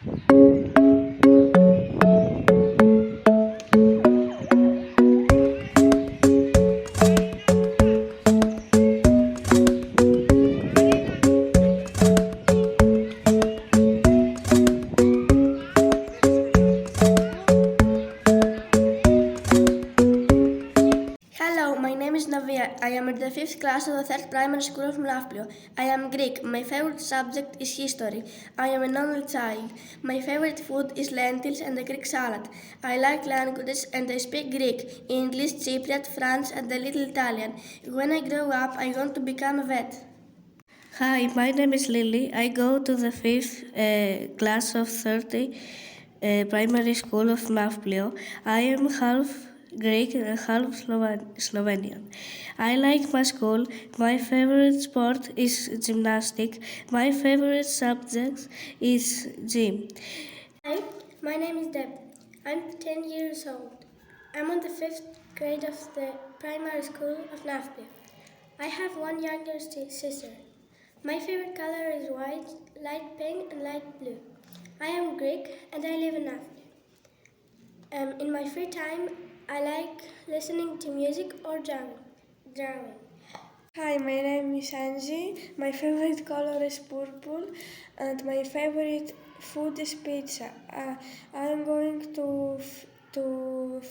Hello, my name is Navia. I am in the 5th class of the 3rd primary school of Mlafplio. I am Greek. My favorite subject is history. I am an only child. My favorite food is lentils and a Greek salad. I like languages and I speak Greek, English, Cypriot, French and a little Italian. When I grow up, I want to become a vet. Hi, my name is Lily. I go to the 5th class of 30 primary school of Mlafplio. I am half Greek and half Slovenian. I like my school. My favorite sport is gymnastics. My favorite subject is gym. Hi, my name is Deb. I'm 10 years old. I'm in the 5th grade of the primary school of Mlafplio. I have one younger sister. My favorite color is white, light pink and light blue. I am Greek and I live in Mlafplio. In my free time, I like listening to music or drawing. Hi, my name is Angie. My favorite color is purple and my favorite food is pizza. I'm going to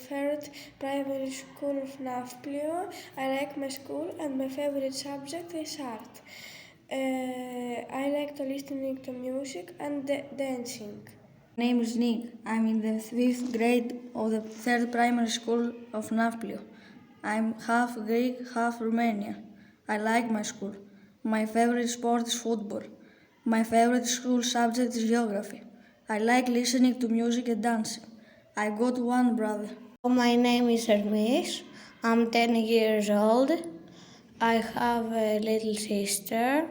third primary school of Nafplio. I like my school and my favorite subject is art. I like to listening to music and dancing. My name is Nick. I'm in the 5th grade of the 3rd primary school of Nafplio. I'm half Greek, half Romanian. I like my school. My favorite sport is football. My favorite school subject is geography. I like listening to music and dancing. I got one brother. My name is Hermes. I'm 10 years old. I have a little sister.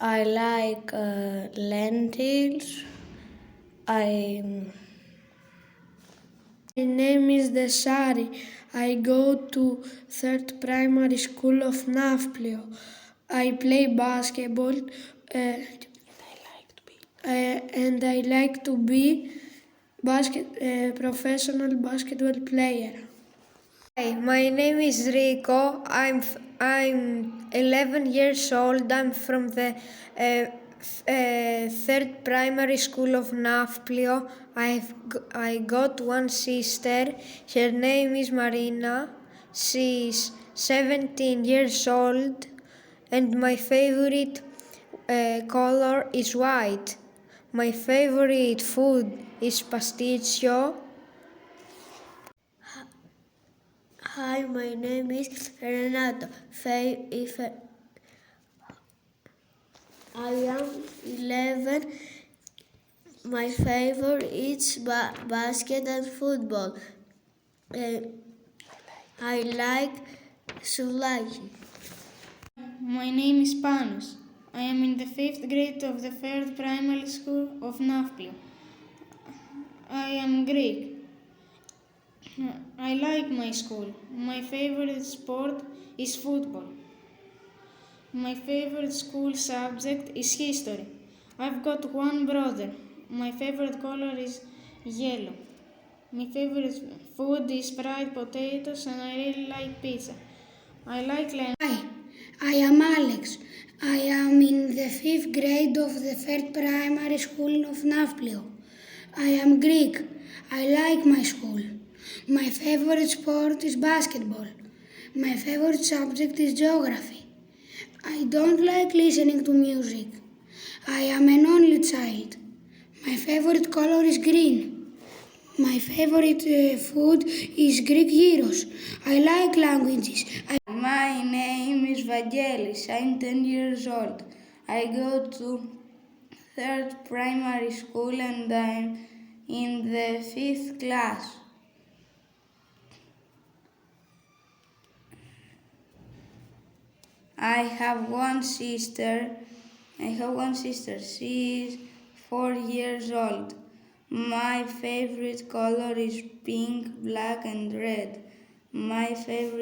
I like lentils. My name is Desari. I go to 3rd primary school of Nafplio. I play basketball and I like to be professional basketball player. Hi, my name is Rico. I'm 11 years old. I'm from the 3rd primary school of Nafplio. I got one sister. Her name is Marina. She's 17 years old, and my favorite color is white. My favorite food is pasticcio. Hi, my name is Renato. I am 11. My favorite is basket and football. I like souvlaki. My name is Panos. I am in the 5th grade of the 3rd primary school of Nafplio. I am Greek. I like my school. My favorite sport is football. My favorite school subject is history. I've got one brother. My favorite color is yellow. My favorite food is fried potatoes and I really like pizza. I like Hi, I am Alex. I am in the 5th grade of the 3rd primary school of Nafplio. I am Greek. I like my school. My favorite sport is basketball. My favorite subject is geography. I don't like listening to music. I am an only child. My favorite color is green. My favorite food is Greek gyros. I like languages. My name is Vangelis. I'm 10 years old. I go to 3rd primary school and I'm in the 5th class. I have one sister. She is 4 years old. My favorite color is pink, black and red. My favorite